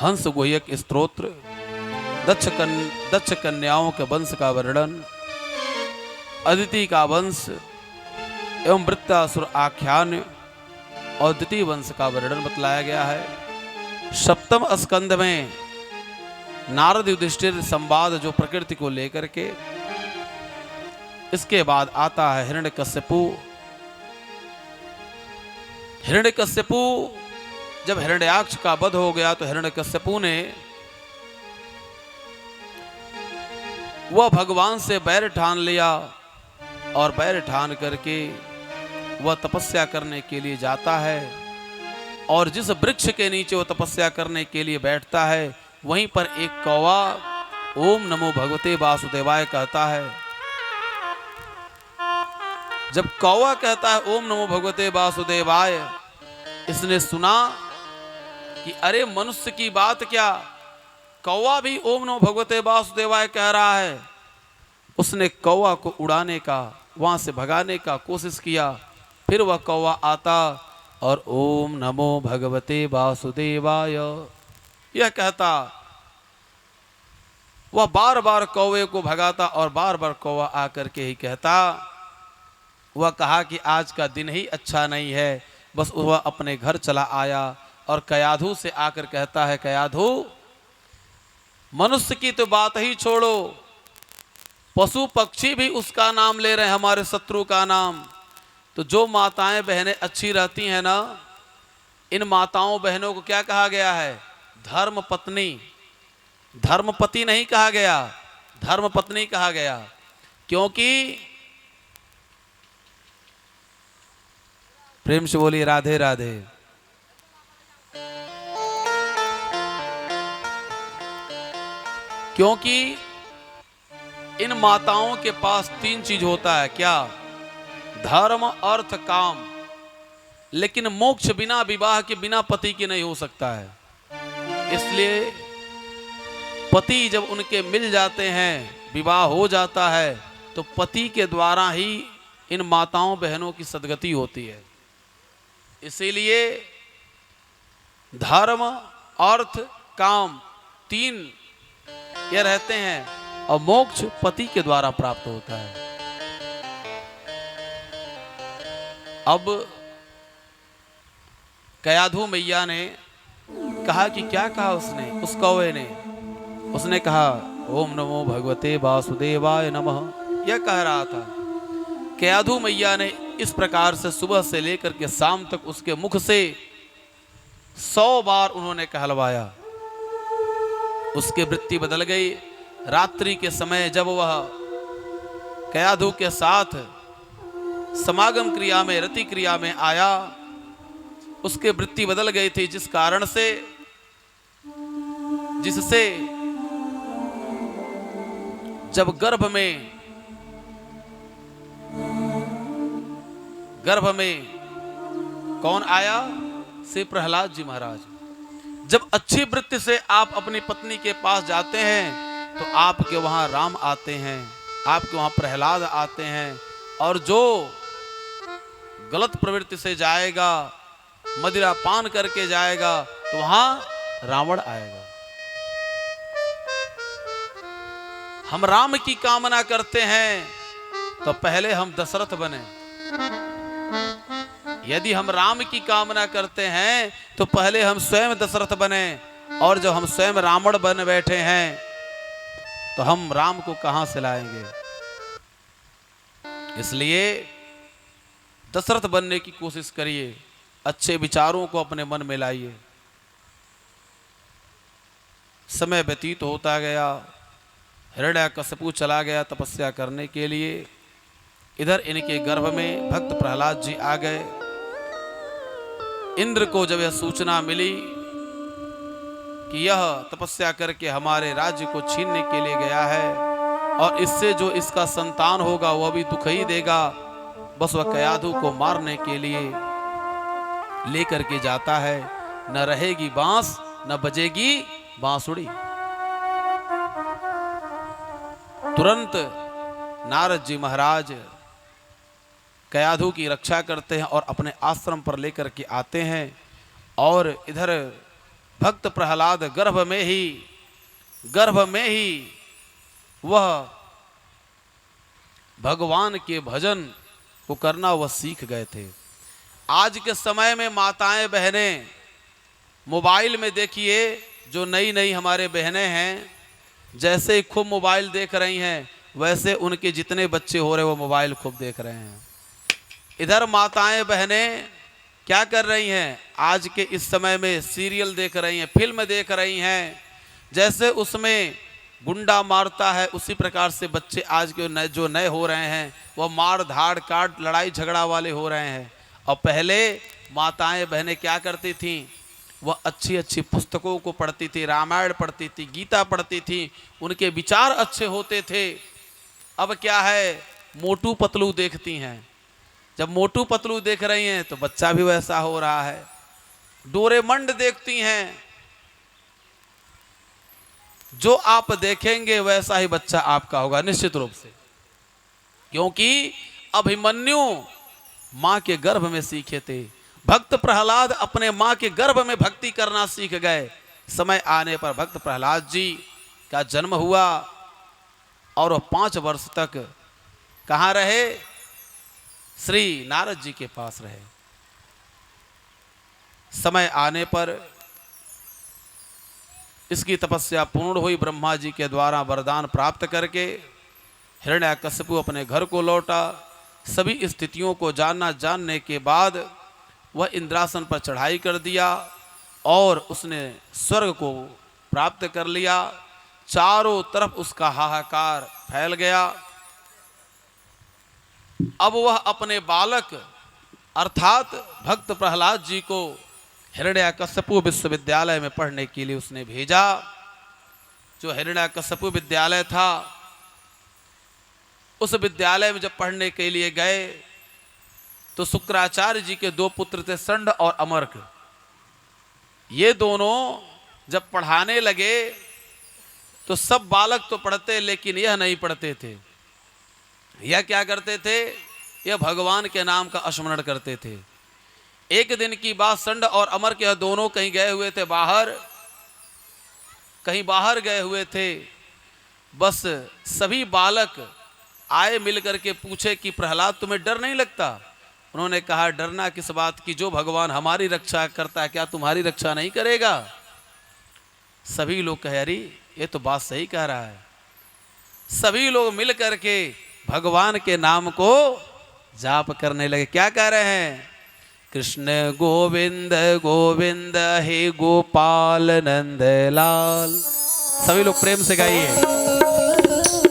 हंस गुह्यक स्तोत्र, दक्ष कन्याओं के वंश का वर्णन, अदिति का वंश एवं वृत्तासुर आख्यान और द्वितीय वंश का वर्णन बतलाया गया है। सप्तम स्कंद में नारद युधिष्ठिर संवाद जो प्रकृति को लेकर के, इसके बाद आता है हिरण्यकश्यपु। हिरण्यकश्यपु जब हिरण्याक्ष का वध हो गया तो हिरण्यकश्यपु ने वह भगवान से बैर ठान लिया और बैर ठान करके वह तपस्या करने के लिए जाता है और जिस वृक्ष के नीचे वह तपस्या करने के लिए बैठता है वहीं पर एक कौवा ओम नमो भगवते वासुदेवाय कहता है। जब कौवा कहता है ओम नमो भगवते वासुदेवाय, इसने सुना कि अरे मनुष्य की बात क्या, कौवा भी ओम नमो भगवते वासुदेवाय कह रहा है। उसने कौवा को उड़ाने का, वहां से भगाने का कोशिश किया। फिर वह कौवा आता और ओम नमो भगवते वासुदेवाय यह कहता। वह बार बार कौवे को भगाता और बार बार कौवा आकर के ही कहता। वह कहा कि आज का दिन ही अच्छा नहीं है। बस वह अपने घर चला आया और कयाधु से आकर कहता है, कयाधु मनुष्य की तो बात ही छोड़ो, पशु पक्षी भी उसका नाम ले रहे हैं, हमारे शत्रु का नाम। तो जो माताएं बहनें अच्छी रहती हैं ना, इन माताओं बहनों को क्या कहा गया है? धर्म पत्नी। धर्मपति नहीं कहा गया, धर्म पत्नी कहा गया। क्योंकि प्रेम से बोलिए राधे राधे। क्योंकि इन माताओं के पास तीन चीज होता है, क्या? धर्म अर्थ काम। लेकिन मोक्ष बिना विवाह के, बिना पति के नहीं हो सकता है। इसलिए पति जब उनके मिल जाते हैं, विवाह हो जाता है, तो पति के द्वारा ही इन माताओं बहनों की सदगति होती है। इसीलिए धर्म अर्थ काम तीन ये रहते हैं और मोक्ष पति के द्वारा प्राप्त होता है। अब कयाधु मैया ने कहा कि क्या कहा उसने, उस कौवे ने? उसने कहा ओम नमो भगवते वासुदेवाय नमः, यह कह रहा था। कयाधु मैया ने इस प्रकार से सुबह से लेकर के शाम तक उसके मुख से 100 बार उन्होंने कहलवाया। उसकी वृत्ति बदल गई। रात्रि के समय जब वह कयाधु के साथ समागम क्रिया में, रति क्रिया में आया, उसके वृत्ति बदल गई थी, जिस कारण से, जिससे जब गर्भ में कौन आया? श्री प्रहलाद जी महाराज। जब अच्छी वृत्ति से आप अपनी पत्नी के पास जाते हैं तो आपके वहां राम आते हैं, आपके वहां प्रहलाद आते हैं। और जो गलत प्रवृत्ति से जाएगा, मदिरा पान करके जाएगा, तो वहां रावण आएगा। हम राम की कामना करते हैं तो पहले हम दशरथ बने। यदि हम राम की कामना करते हैं तो पहले हम स्वयं दशरथ बने। और जब हम स्वयं रावण बन बैठे हैं तो हम राम को कहां से लाएंगे? इसलिए दशरथ बनने की कोशिश करिए, अच्छे विचारों को अपने मन में लाइए। समय व्यतीत होता गया, हिरण्याकश्यपु चला गया तपस्या करने के लिए। इधर इनके गर्भ में भक्त प्रहलाद जी आ गए। इंद्र को जब यह सूचना मिली कि यह तपस्या करके हमारे राज्य को छीनने के लिए गया है और इससे जो इसका संतान होगा वह भी दुख ही देगा, बस वह कयाधु को मारने के लिए लेकर के जाता है। न रहेगी बांस न बजेगी बांसुड़ी। तुरंत नारद जी महाराज कयाधु की रक्षा करते हैं और अपने आश्रम पर लेकर के आते हैं। और इधर भक्त प्रहलाद गर्भ में ही वह भगवान के भजन को करना वह सीख गए थे। आज के समय में माताएं बहनें मोबाइल में देखिए, जो नई नई हमारे बहनें हैं, जैसे खूब मोबाइल देख रही हैं, वैसे उनके जितने बच्चे हो रहे वो मोबाइल खूब देख रहे हैं। इधर माताएं बहनें क्या कर रही हैं, आज के इस समय में सीरियल देख रही हैं, फिल्म देख रही हैं, जैसे उसमें गुंडा मारता है उसी प्रकार से बच्चे आज के जो नए हो रहे हैं वह मार धाड़ काट लड़ाई झगड़ा वाले हो रहे हैं। और पहले माताएं बहनें क्या करती थीं, वह अच्छी अच्छी पुस्तकों को पढ़ती थी, रामायण पढ़ती थी, गीता पढ़ती थी, उनके विचार अच्छे होते थे। अब क्या है, मोटू पतलू देखती हैं। जब मोटू पतलू देख रही हैं तो बच्चा भी वैसा हो रहा है। डोरेमंड देखती हैं, जो आप देखेंगे वैसा ही बच्चा आपका होगा निश्चित रूप से, क्योंकि अभिमन्यु मां के गर्भ में सीखे थे। भक्त प्रहलाद अपने मां के गर्भ में भक्ति करना सीख गए। समय आने पर भक्त प्रहलाद जी का जन्म हुआ और वह 5 वर्ष तक कहाँ रहे, श्री नारद जी के पास रहे। समय आने पर इसकी तपस्या पूर्ण हुई। ब्रह्मा जी के द्वारा वरदान प्राप्त करके हिरण्याकशिपु अपने घर को लौटा। सभी स्थितियों को जानने के बाद वह इंद्रासन पर चढ़ाई कर दिया और उसने स्वर्ग को प्राप्त कर लिया। चारों तरफ उसका हाहाकार फैल गया। अब वह अपने बालक अर्थात भक्त प्रहलाद जी को हिरण्याकशिपु विश्वविद्यालय में पढ़ने के लिए उसने भेजा। जो हिरण्याकशिपु विद्यालय था, उस विद्यालय में जब पढ़ने के लिए गए तो शुक्राचार्य जी के 2 पुत्र थे, संड और अमर्क। ये दोनों जब पढ़ाने लगे तो सब बालक तो पढ़ते, लेकिन यह नहीं पढ़ते थे। यह क्या करते थे, यह भगवान के नाम का स्मरण करते थे। एक दिन की बात, संड और अमर्क यह दोनों कहीं गए हुए थे, कहीं बाहर गए हुए थे। बस सभी बालक आए मिल करके पूछे कि प्रहलाद तुम्हें डर नहीं लगता? उन्होंने कहा डरना किस बात की, जो भगवान हमारी रक्षा करता है क्या तुम्हारी रक्षा नहीं करेगा? सभी लोग कहे अरे ये तो बात सही कह रहा है। सभी लोग मिल करके भगवान के नाम को जाप करने लगे। क्या कह रहे हैं, कृष्ण गोविंद गोविंद हे गोपाल नंद लाल। सभी लोग प्रेम से गाइए,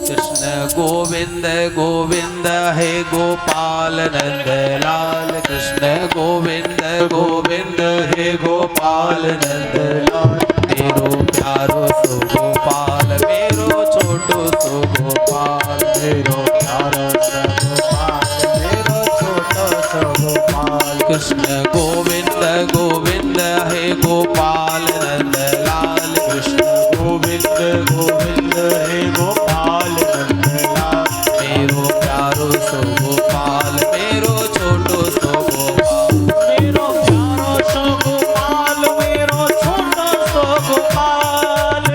कृष्ण गोविंद गोविंद हे गोपाल नंद लाल। कृष्ण गोविंद गोविंद हे गोपाल नंद लाल। मेरो प्यारो सो गोपाल, मेरो छोटो सो गोपाल। मेरो प्यारो सो गोपाल, मेरो छोटो सो गोपाल। कृष्ण गोविंद गोविंद हे गोपाल नंद लाल। कृष्ण गोविंद गोविंद हे गोपाल नंद लाल। मेरो प्यारो सो गोपाल, मेरो छोटो सो गोपाल। मेरो प्यारो सो गोपाल, मेरो छोटो सो गोपाल।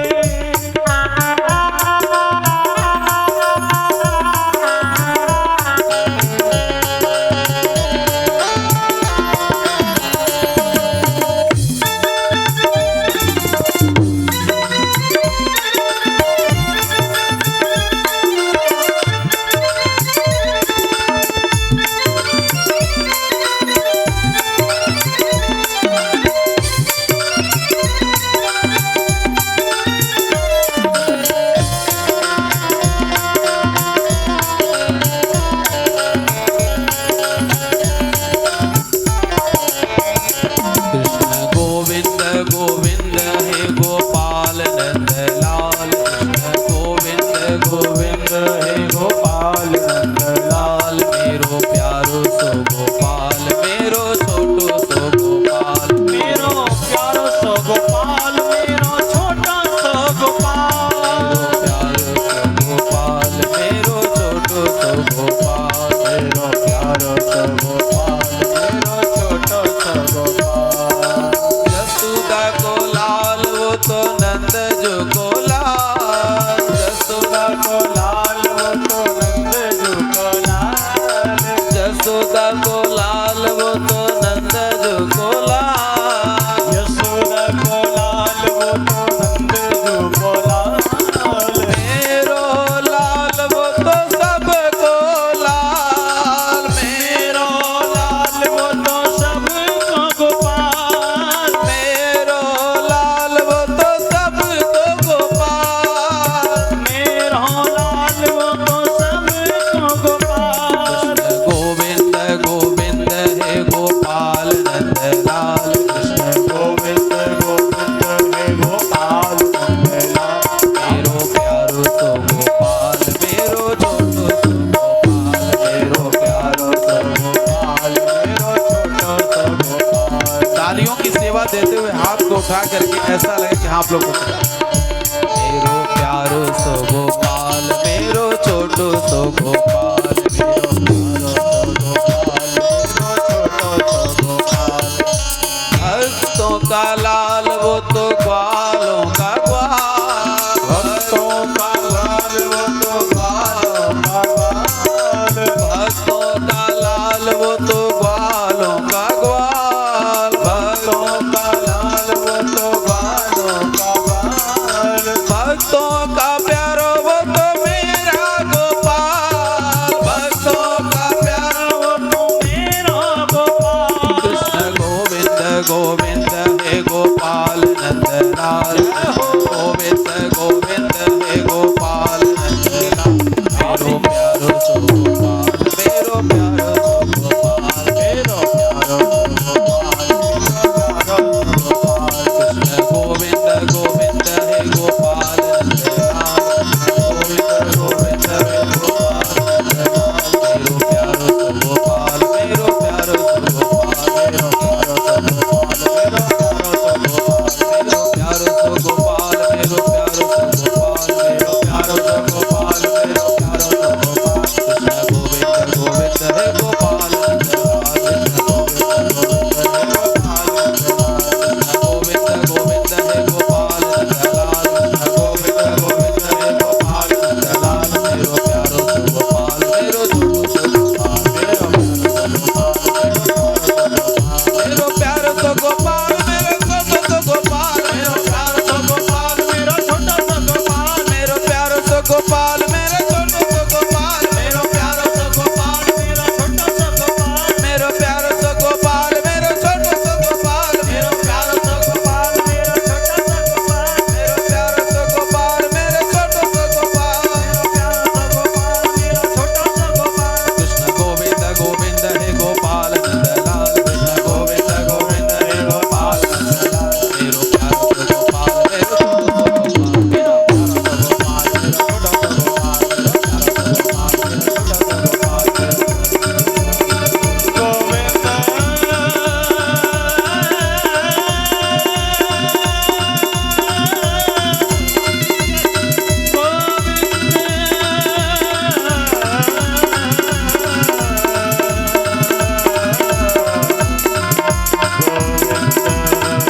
नंद जो को लाल, यशोदा को लाल वो तो नंद जो को लाल, यशोदा को लाल वो तो नंद जो को लाल, यशोदा को लाल वो तो नंद जो को लाल, मेरो लाल वो तो सबको लाल, मेरो लाल वो तो सबको गोपाल, मेरो लाल वो तो सबको गोपाल, मेरो लाल वो तो सबको गोपाल, गोविंद गोविंद हे गोपाल नंद लाल, कृष्ण गोविंद गोविंद हे गोपाल नंद लाल, मेरो प्यारो तो गोपाल, मेरो छोटो तो गोपाल, मेरो प्यारो तो गोपाल, मेरो छोटो तो गोपाल। तालियों की सेवा देते हुए हाथ को उठा करके ऐसा लगे कि आप लोग को मेरो प्यारो सो गोपाल, मेरो छोटो सो गोपाल, मेरो प्यारो सो गोपाल, मेरो छोटो तो गोपाल, भक्तों का लाल वो तो ग्वालों का ग्वाल, भक्तों का लाल वो तो ग्वालों का ग्वाल, भक्तों का लाल वो तो ग्वालों का ग्वाल, भक्तों का लाल वो तो ग्वालों का ग्वाल, भक्तों का प्यारो वो तो मेरा गोपाल, भक्तों का प्यारो वो तो मेरो गोपाल, कृष्ण गोविंद गोविंद हे गोपाल नंद लाल, गोविंद गोविंद हे गोपाल नंद लाल, मेरो प्यारो सो गोपाल, मेरो प्यारो सो गोपाल, मेरो प्यारो तो गोपाल, मेरो प्यारो तो गोपाल, कृष्ण गोविंद गोविंद हे गोपाल नंद लाल, गोविंद गोविंद हे गोपाल नंद लाल, मेरो प्यारो सो गोपाल, मेरो प्यारो सो गोपाल, मेरो प्यारो तो गोपाल, मेरो प्यारो तो गोपाल, मेरो प्यारो सो गोपाल, मेरो प्यारो सो गोपाल, मेरो प्यारो सो गोपाल, मेरो प्यारो सो गोपाल, कृष्ण गोविंद गोविंद हे गोपाल नंद लाल, कृष्ण गोविंद गोविंद हे गोपाल नंद लाल, कृष्ण गोविंद गोविंद हे गोपाल नंद लाल, कृष्ण गोविंद गोविंद हे गोपाल नंद लाल, मेरो प्यारो सो गोपाल, मेरो छोटो सो गोपाल, मेरो प्यारो तो गोपाल, मेरो प्यारो तो गोपाल, मेरो छोटो सो गोपाल, मेरो प्यारो तो गोपाल, मेरो छोटो तो गोपाल, मेरो प्यारो तो गोपाल, मेरो छोटो सो गोपाल, मेरो प्यारो तो गोपाल, मेरो छोटो तो गोपाल, मेरो प्यारो तो गोपाल, मेरो छोटो सो गोपाल, मेरो प्यारो तो गोपाल, मेरो छोटो तो गोपाल, कृष्ण गोविंद गोविंद हे गोपाल नंद लाल, कृष्ण गोविंद गोविंद हे गोपाल नंद लाल, मेरो प्यारो तो गोपाल, मेरो छोटो सो गोपाल, मेरो प्यारो तो गोपाल, मेरो छोटो तो गोपाल, मेरो प्यारो तो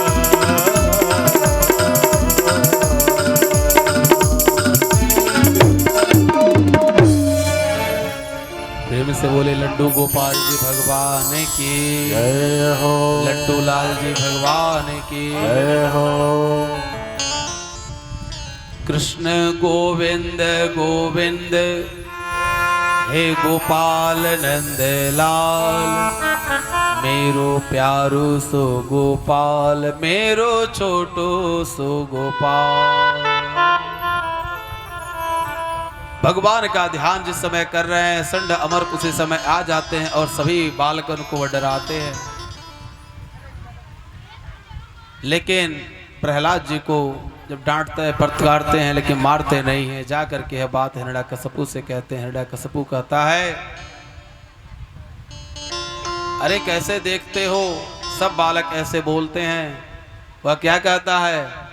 गोपाल, मेरो छोटो तो गोपाल, प्रेम से बोले लड्डू गोपाल जी भगवान की, जय हो, लड्डू लाल जी भगवान की, जय हो, कृष्ण गोविंद गोविंद हे गोपाल नंद लाल, मेरो प्यारो सो गोपाल, मेरो छोटो सो गोपाल। भगवान का ध्यान जिस समय कर रहे हैं, संड अमर उसी समय आ जाते हैं और सभी बालकन को डराते हैं। लेकिन प्रहलाद जी को जब डांटते हैं, फटकारते हैं, लेकिन मारते नहीं हैं। जा करके यह बात हिरण्यकशिपु से कहते हैं। हिरण्यकशिपु कहता है, अरे कैसे देखते हो, सब बालक ऐसे बोलते हैं। वह क्या कहता है,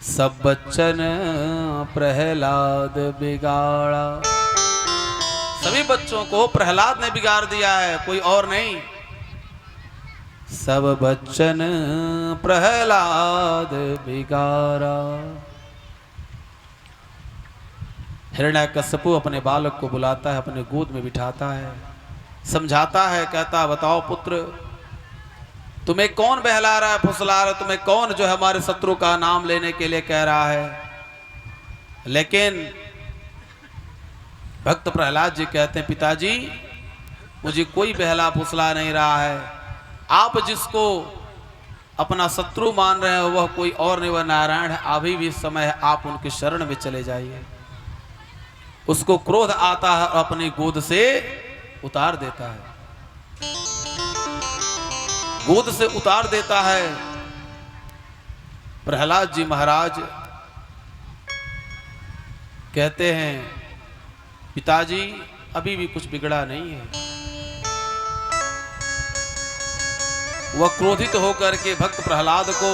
सब बच्चन प्रहलाद बिगाड़ा। सभी बच्चों को प्रहलाद ने बिगाड़ दिया है, कोई और नहीं। सब बच्चन प्रहलाद बिगारा। हिरण्यकश्यपु अपने बालक को बुलाता है, अपने गोद में बिठाता है, समझाता है, कहता बताओ पुत्र, तुम्हें कौन बहला रहा है, फुसला रहा है, तुम्हें कौन जो है हमारे शत्रु का नाम लेने के लिए कह रहा है। लेकिन भक्त प्रहलाद जी कहते हैं पिताजी मुझे कोई बहला फुसला नहीं रहा है, आप जिसको अपना शत्रु मान रहे हैं वह कोई और नहीं, वह नारायण है। अभी भी समय है, आप उनके शरण में चले जाइए। उसको क्रोध आता है, अपनी गोद से उतार देता है, गोद से उतार देता है। प्रहलाद जी महाराज कहते हैं पिताजी अभी भी कुछ बिगड़ा नहीं है। वह क्रोधित होकर के भक्त प्रहलाद को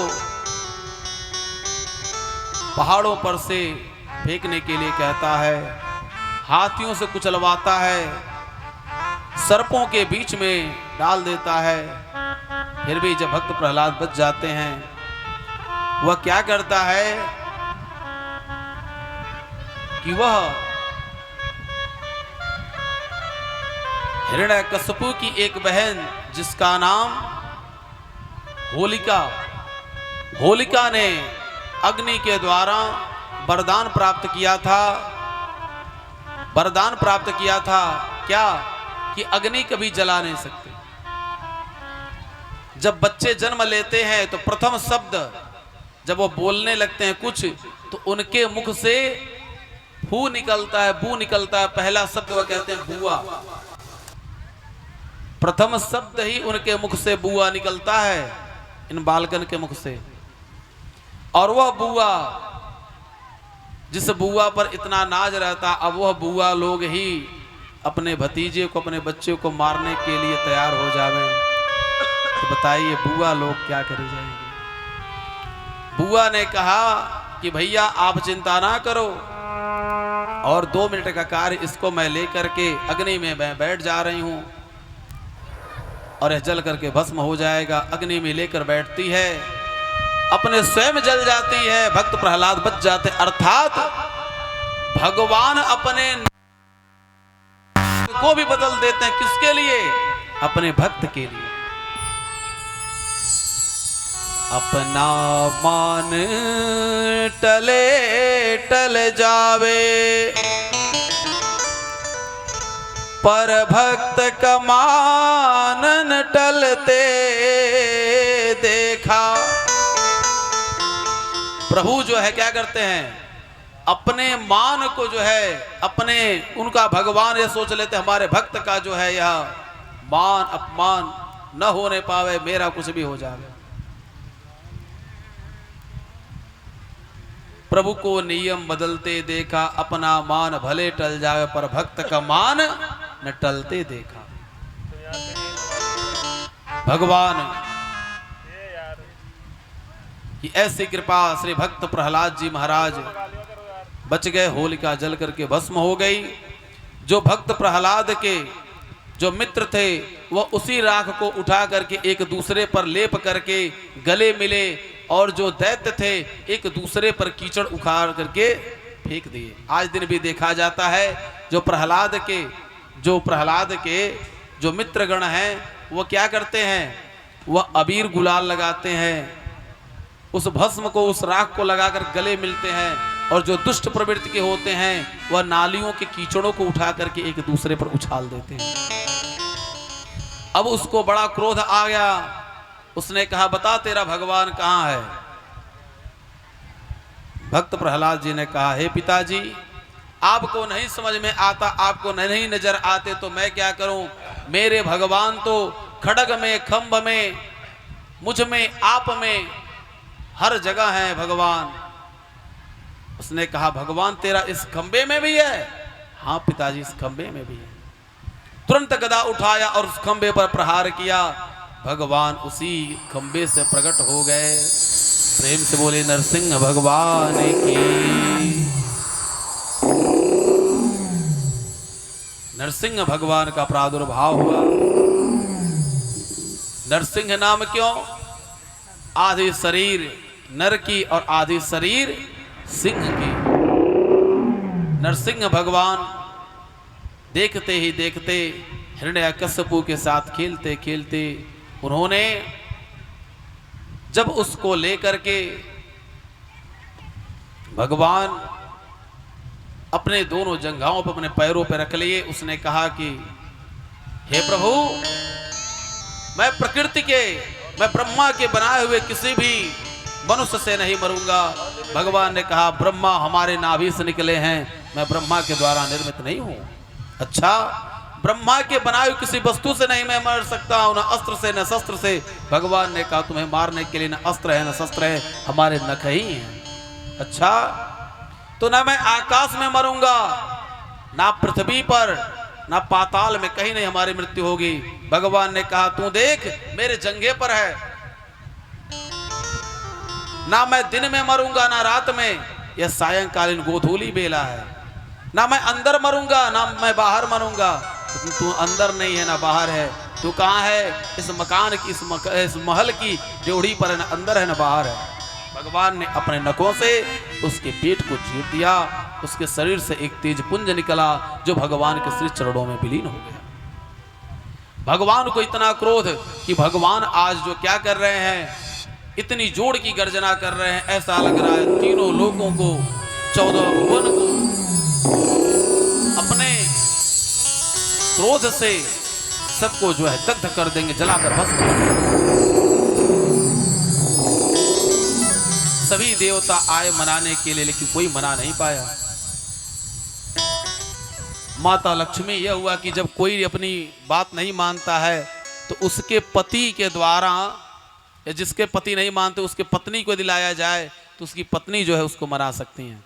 पहाड़ों पर से फेंकने के लिए कहता है, हाथियों से कुचलवाता है, सर्पों के बीच में डाल देता है। फिर भी जब भक्त प्रहलाद बच जाते हैं, वह क्या करता है कि वह हिरण्यकश्यपु की एक बहन जिसका नाम होलिका, होलिका ने अग्नि के द्वारा वरदान प्राप्त किया था। वरदान प्राप्त किया था क्या कि अग्नि कभी जला नहीं सकते। जब बच्चे जन्म लेते हैं तो प्रथम शब्द जब वो बोलने लगते हैं कुछ, तो उनके मुख से फू निकलता है, बू निकलता है। पहला शब्द वह कहते हैं बुआ, प्रथम शब्द ही उनके मुख से बुआ निकलता है, इन बालकन के मुख से। और वह बुआ, जिस बुआ पर इतना नाज रहता, अब वह बुआ लोग ही अपने भतीजे को, अपने बच्चे को मारने के लिए तैयार हो जावे, तो बताइए बुआ लोग क्या करे जाएंगे। बुआ ने कहा कि भैया आप चिंता ना करो, और 2 मिनट का कार्य, इसको मैं लेकर के अग्नि में मैं बैठ जा रही हूं और यह जल करके भस्म हो जाएगा। अग्नि में लेकर बैठती है, अपने स्वयं जल जाती है, भक्त प्रहलाद बच जाते। अर्थात भगवान अपने को भी बदल देते हैं, किसके लिए? अपने भक्त के लिए। अपना मान टले टल जावे, पर भक्त का मान टलते देखा। प्रभु जो है क्या करते हैं, अपने मान को जो है, अपने उनका भगवान ये सोच लेते हमारे भक्त का जो है यह मान अपमान न होने पावे, मेरा कुछ भी हो जाए। प्रभु को नियम बदलते देखा, अपना मान भले टल जावे, पर भक्त का मान न टलते देखा। भगवान की ऐसी कृपा, श्री भक्त प्रहलाद जी महाराज बच गए, होलिका जल करके भस्म हो गई। जो भक्त प्रहलाद के जो मित्र थे वह उसी राख को उठा करके एक दूसरे पर लेप करके गले मिले, और जो दैत्य थे एक दूसरे पर कीचड़ उखाड़ करके फेंक दिए। आज दिन भी देखा जाता है, जो प्रहलाद के जो मित्रगण हैं वो क्या करते हैं, वह अबीर गुलाल लगाते हैं, उस भस्म को, उस राख को लगाकर गले मिलते हैं, और जो दुष्ट प्रवृत्ति के होते हैं वह नालियों के कीचड़ों को उठा करके एक दूसरे पर उछाल देते हैं। अब उसको बड़ा क्रोध आ गया, उसने कहा बता तेरा भगवान कहाँ है। भक्त प्रहलाद जी ने कहा हे पिताजी, आपको नहीं समझ में आता, आपको नहीं नजर आते तो मैं क्या करूं। मेरे भगवान तो खड्ग में, खंभ में, मुझ में, आप में, हर जगह है भगवान। उसने कहा भगवान तेरा इस खंबे में भी है? हाँ पिताजी इस खंबे में भी है। तुरंत गदा उठाया और उस खंबे पर प्रहार किया, भगवान उसी खंबे से प्रकट हो गए। प्रेम से बोले नरसिंह भगवान की। नरसिंह भगवान का प्रादुर्भाव हुआ। नरसिंह नाम क्यों? आधी शरीर नर की और आधी शरीर सिंह की। नरसिंह भगवान देखते ही देखते हिरण्यकश्यपु के साथ खेलते खेलते उन्होंने जब उसको लेकर के भगवान अपने दोनों जंघाओं पर अपने पैरों पर रख लिए। उसने कहा कि हे प्रभु, मैं प्रकृति के, मैं ब्रह्मा के बनाए हुए किसी भी मनुष्य से नहीं मरूंगा। भगवान ने कहा ब्रह्मा हमारे नाभि से निकले हैं, मैं ब्रह्मा के द्वारा निर्मित नहीं हूं। अच्छा, ब्रह्मा के बनाए हुए किसी वस्तु से नहीं मैं मर सकता हूं, न अस्त्र से न शस्त्र से। भगवान ने कहा तुम्हें मारने के लिए न अस्त्र है न शस्त्र है, हमारे नख ही हैं। अच्छा, तो ना मैं आकाश में मरूंगा, ना पृथ्वी पर, ना पाताल में, कहीं नहीं हमारी मृत्यु होगी। भगवान ने कहा तू देख मेरे जंघे पर है, ना मैं दिन में मरूंगा ना रात में, यह सायंकालीन गोधूली बेला है। ना मैं अंदर मरूंगा ना मैं बाहर मरूंगा। तू अंदर नहीं है ना बाहर है, तू कहाँ है? इस मकान की, इस महल की ड्योढ़ी पर है, ना अंदर है ना बाहर है। भगवान ने अपने नखों से उसके पेट को चीर दिया, उसके शरीर से एक तेज पुंज निकला जो भगवान के श्री चरणों में विलीन हो गया। भगवान को इतना क्रोध कि भगवान आज जो क्या कर रहे हैं, इतनी जोर की गर्जना कर रहे हैं, ऐसा लग रहा है तीनों लोगों को, 14 भुवन को अपने क्रोध से सबको जो है दग्ध कर देंगे, जलाकर भस्म कर देंगे। सभी देवता आए मनाने के लिए, लेकिन कोई मना नहीं पाया। माता लक्ष्मी, यह हुआ कि जब कोई अपनी बात नहीं मानता है तो उसके पति के द्वारा, या जिसके पति नहीं मानते उसके पत्नी को दिलाया जाए तो उसकी पत्नी जो है उसको मना सकती हैं।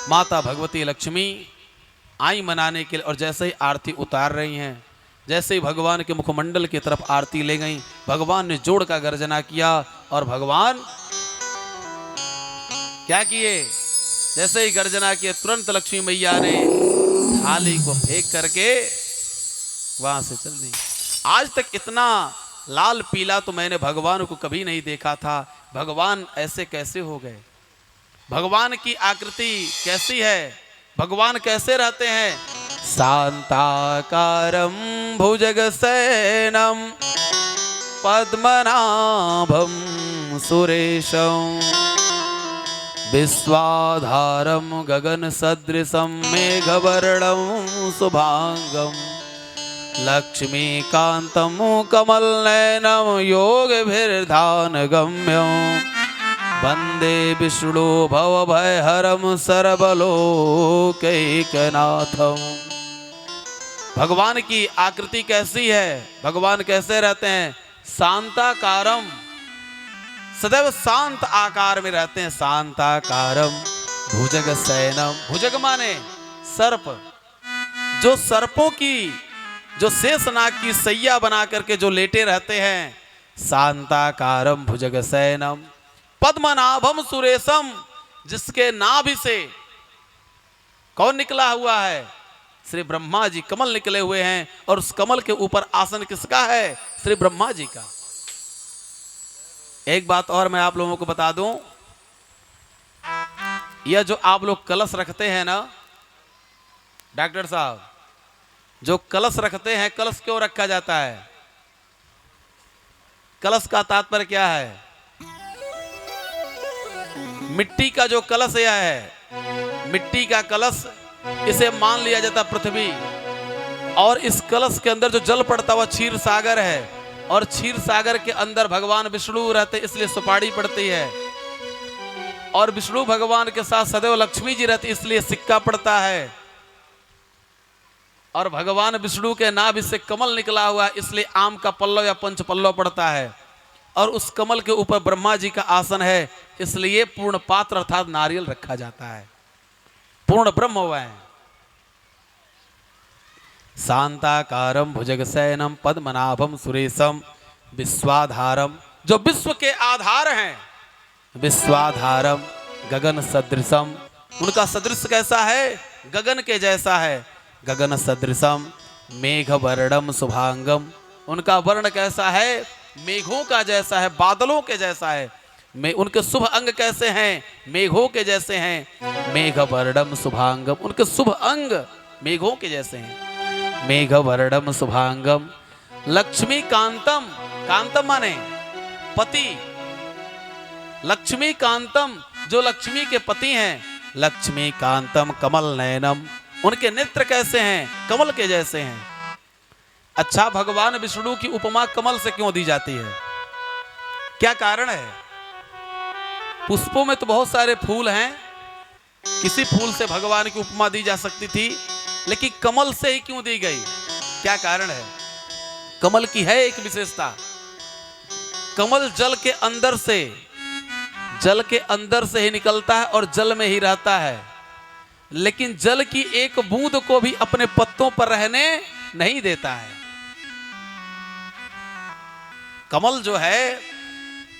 माता भगवती लक्ष्मी आई मनाने के लिए, और जैसे ही आरती उतार रही हैं, जैसे ही भगवान के मुखमंडल की तरफ आरती ले गई, भगवान ने जोड़ का गर्जना किया और भगवान क्या किए? जैसे ही गर्जना किए तुरंत लक्ष्मी मैया ने थाली को फेंक करके वहां से चल दी। आज तक इतना लाल पीला तो मैंने भगवान को कभी नहीं देखा था। भगवान ऐसे कैसे हो गए? भगवान की आकृति कैसी है? भगवान कैसे रहते हैं? शांताकारं भुजगशयनं पद्मनाभं सुरेशं विश्वाधारं गगनसदृशं मेघवर्णं शुभांगं लक्ष्मीकान्तं कमलनयनं योगभिर्ध्यानगम्यं वंदे विष्णु भवभयहरं सर्वलोकैकनाथं। भगवान की आकृति कैसी है? भगवान कैसे रहते हैं? शांताकारम, सदैव शांत आकार में रहते हैं। शांताकारम भुजग शयनम, भुजग माने सर्प, जो सर्पों की, जो शेषनाग की सैया बना करके जो लेटे रहते हैं। शांताकारम भुजग शयनम पद्मनाभम सुरेशम, जिसके नाभि से कौन निकला हुआ है? श्री ब्रह्मा जी कमल निकले हुए हैं, और उस कमल के ऊपर आसन किसका है? श्री ब्रह्मा जी का। एक बात और मैं आप लोगों को बता दूं, यह जो आप लोग कलश रखते हैं ना डॉक्टर साहब, जो कलश रखते हैं, कलश क्यों रखा जाता है? कलश का तात्पर्य क्या है? मिट्टी का जो कलश यह है, मिट्टी का कलश, इसे मान लिया जाता पृथ्वी, और इस कलश के अंदर जो जल पड़ता हुआ क्षीर सागर है, और क्षीर सागर के अंदर भगवान विष्णु रहते, इसलिए सुपारी पड़ती है, और विष्णु भगवान के साथ सदैव लक्ष्मी जी रहती, इसलिए सिक्का पड़ता है, और भगवान विष्णु के नाभि से कमल निकला हुआ है, इसलिए आम का पल्लव या पंच पल्लव पड़ता है, और उस कमल के ऊपर ब्रह्मा जी का आसन है, इसलिए पूर्ण पात्र अर्थात नारियल रखा जाता है। पूर्ण ब्रह्म हुआ है। शांताकारम भुजगशयनम पद्मनाभम सुरेशम विश्वाधारम, जो विश्व के आधार हैं। विश्वाधारम गगन सदृशम, उनका सदृश कैसा है? गगन के जैसा है। गगन सदृशम मेघवर्णम शुभांगम, उनका वर्ण कैसा है? मेघों का जैसा है, बादलों के जैसा है। उनके शुभ अंग कैसे हैं? मेघों के जैसे हैं। मेघ वर्णम शुभांगम, उनके शुभ अंग मेघों के जैसे हैं। मेघ वर्णम शुभांगम लक्ष्मी कांतम, कांतम माने पति, लक्ष्मी कांतम जो लक्ष्मी के पति हैं। लक्ष्मी कांतम कमल नयनम, उनके नेत्र कैसे हैं? कमल के जैसे हैं। अच्छा, भगवान विष्णु की उपमा कमल से क्यों दी जाती है? क्या कारण है? पुष्पों में तो बहुत सारे फूल हैं, किसी फूल से भगवान की उपमा दी जा सकती थी, लेकिन कमल से ही क्यों दी गई? क्या कारण है? कमल की है एक विशेषता, कमल जल के अंदर से ही निकलता है और जल में ही रहता है, लेकिन जल की एक बूंद को भी अपने पत्तों पर रहने नहीं देता है। कमल जो है,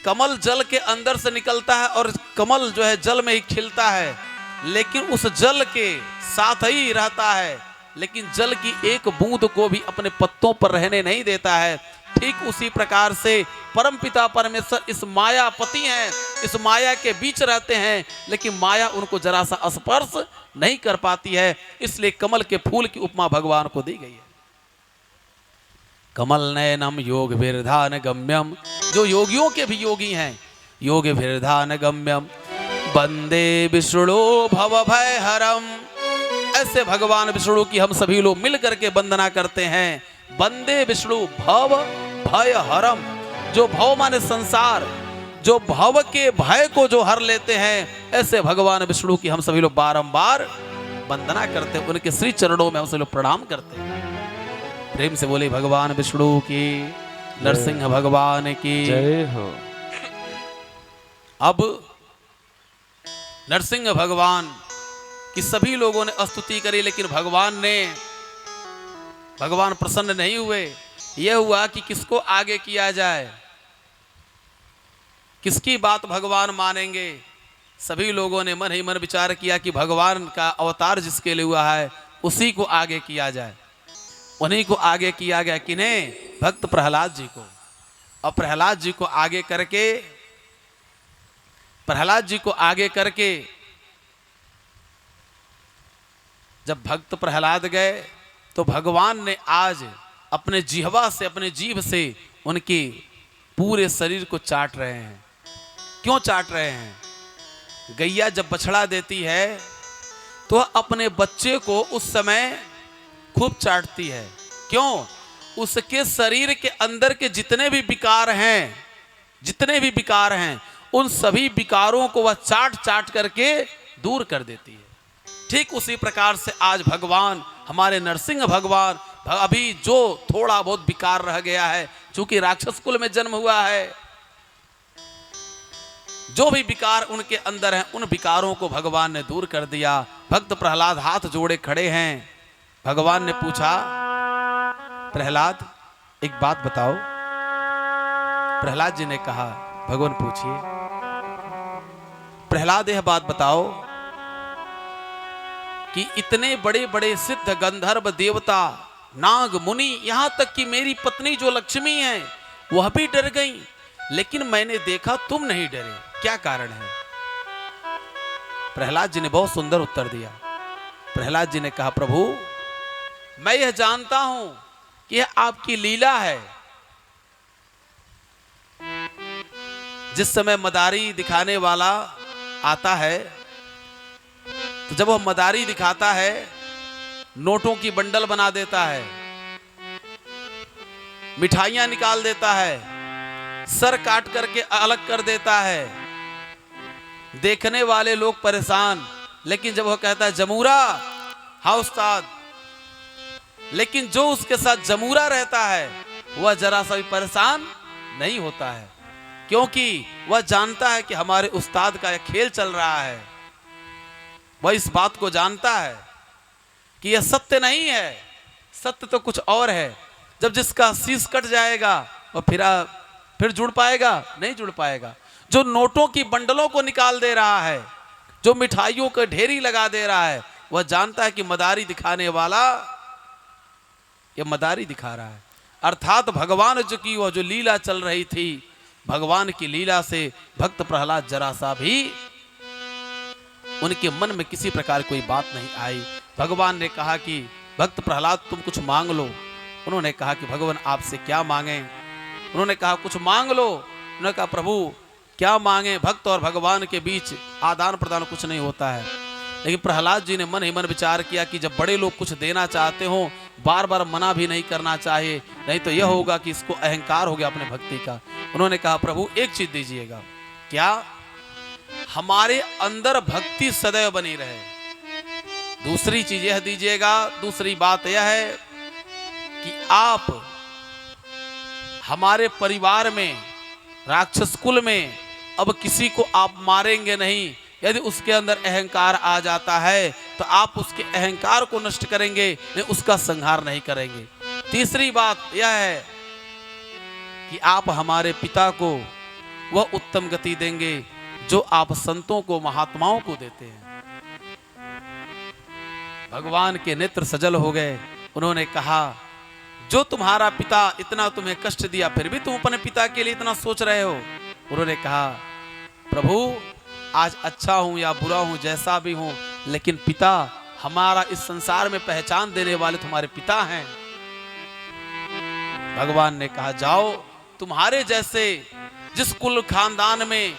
कमल जल के अंदर से निकलता है और कमल जो है जल में ही खिलता है, लेकिन उस जल के साथ ही रहता है, लेकिन जल की एक बूंद को भी अपने पत्तों पर रहने नहीं देता है। ठीक उसी प्रकार से परमपिता परमेश्वर इस मायापति हैं, इस माया के बीच रहते हैं, लेकिन माया उनको जरा सा स्पर्श नहीं कर पाती है। इसलिए कमल के फूल की उपमा भगवान को दी गई है। कमल नयनम योग विरधान गम्यम, जो योगियों के भी योगी हैं, योग विरधान गम्यम वंदे विष्णु भव भय हरम। ऐसे भगवान विष्णु की हम सभी लोग मिल करके वंदना करते हैं। वंदे विष्णु भव भय हरम, जो भव माने संसार, जो भव के भय को जो हर लेते हैं, ऐसे भगवान विष्णु की हम सभी लोग बारंबार वंदना करते हैं। उनके श्री चरणों में हम सभी लोग प्रणाम करते हैं। प्रेम से बोले भगवान विष्णु की, नरसिंह भगवान की जय हो। अब नरसिंह भगवान की सभी लोगों ने स्तुति करी, लेकिन भगवान प्रसन्न नहीं हुए। यह हुआ कि किसको आगे किया जाए, किसकी बात भगवान मानेंगे। सभी लोगों ने मन ही मन विचार किया कि भगवान का अवतार जिसके लिए हुआ है उसी को आगे किया जाए। उन्हीं को आगे किया गया, किन्हें? भक्त प्रहलाद जी को। और प्रहलाद जी को आगे करके जब भक्त प्रहलाद गए तो भगवान ने आज अपने जिह्वा से, अपने जीभ से उनके पूरे शरीर को चाट रहे हैं। क्यों चाट रहे हैं? गैया जब बछड़ा देती है तो अपने बच्चे को उस समय खूब चाटती है। क्यों? उसके शरीर के अंदर के जितने भी विकार हैं, उन सभी विकारों को वह चाट चाट करके दूर कर देती है। ठीक उसी प्रकार से आज भगवान, हमारे नरसिंह भगवान, अभी जो थोड़ा बहुत विकार रह गया है, चूंकि राक्षस कुल में जन्म हुआ है, जो भी विकार उनके अंदर हैं, उन विकारों को भगवान ने दूर कर दिया। भक्त प्रहलाद हाथ जोड़े खड़े हैं। भगवान ने पूछा, प्रहलाद एक बात बताओ। प्रहलाद जी ने कहा, भगवान पूछिए। प्रहलाद यह बात बताओ कि इतने बड़े बड़े सिद्ध गंधर्व देवता, नाग मुनि, यहां तक कि मेरी पत्नी जो लक्ष्मी है वह भी डर गई, लेकिन मैंने देखा तुम नहीं डरे, क्या कारण है? प्रहलाद जी ने बहुत सुंदर उत्तर दिया। प्रहलाद जी ने कहा, प्रभु मैं यह जानता हूं कि यह आपकी लीला है। जिस समय मदारी दिखाने वाला आता है, तो जब वह मदारी दिखाता है, नोटों की बंडल बना देता है, मिठाइयां निकाल देता है, सर काट करके अलग कर देता है, देखने वाले लोग परेशान। लेकिन जब वह कहता है जमूरा, हाँ उस्ताद, लेकिन जो उसके साथ जमूरा रहता है वह जरा सा भी परेशान नहीं होता है, क्योंकि वह जानता है कि हमारे उस्ताद का यह खेल चल रहा है। वह इस बात को जानता है कि यह सत्य नहीं है, सत्य तो कुछ और है। जब जिसका शीश कट जाएगा वह फिर जुड़ पाएगा? नहीं जुड़ पाएगा। जो नोटों की बंडलों को निकाल दे रहा है, जो मिठाइयों का ढेरी लगा दे रहा है, वह जानता है कि मदारी दिखाने वाला यह मदारी दिखा रहा है। अर्थात भगवान जो की वह जो लीला चल रही थी, भगवान की लीला से भक्त प्रहलाद जरा सा भी उनके मन में किसी प्रकार कोई बात नहीं आई। भगवान ने कहा कि भक्त प्रहलाद तुम कुछ मांग लो। उन्होंने कहा कि भगवान आपसे क्या मांगे? उन्होंने कहा कुछ मांग लो। उन्होंने कहा प्रभु क्या मांगे? भक्त और भगवान के बीच आदान प्रदान कुछ नहीं होता है। लेकिन प्रहलाद जी ने मन ही मन विचार किया कि जब बड़े लोग कुछ देना चाहते हो, बार बार मना भी नहीं करना चाहिए, नहीं तो यह होगा कि इसको अहंकार हो गया अपने भक्ति का। उन्होंने कहा प्रभु एक चीज दीजिएगा। क्या? हमारे अंदर भक्ति सदैव बनी रहे। दूसरी चीज यह दीजिएगा, दूसरी बात यह है कि आप हमारे परिवार में, राक्षस कुल में अब किसी को आप मारेंगे नहीं। यदि उसके अंदर अहंकार आ जाता है तो आप उसके अहंकार को नष्ट करेंगे, नहीं उसका संहार नहीं करेंगे। तीसरी बात यह है कि आप हमारे पिता को वह उत्तम गति देंगे जो आप संतों को, महात्माओं को देते हैं। भगवान के नेत्र सजल हो गए। उन्होंने कहा जो तुम्हारा पिता इतना तुम्हें कष्ट दिया, फिर भी तुम अपने पिता के लिए इतना सोच रहे हो। उन्होंने कहा प्रभु आज अच्छा हूं या बुरा हूं, जैसा भी हूं, लेकिन पिता हमारा इस संसार में पहचान देने वाले तुम्हारे पिता हैं। भगवान ने कहा जाओ, तुम्हारे जैसे जिस कुल खानदान में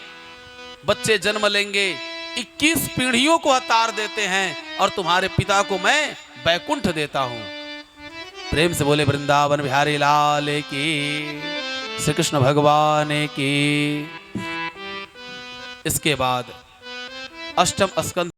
बच्चे जन्म लेंगे 21 पीढ़ियों को अवतार देते हैं, और तुम्हारे पिता को मैं बैकुंठ देता हूं। प्रेम से बोले वृंदावन बिहारी लाल की, श्री कृष्ण भगवान की। इसके बाद अष्टम स्कंद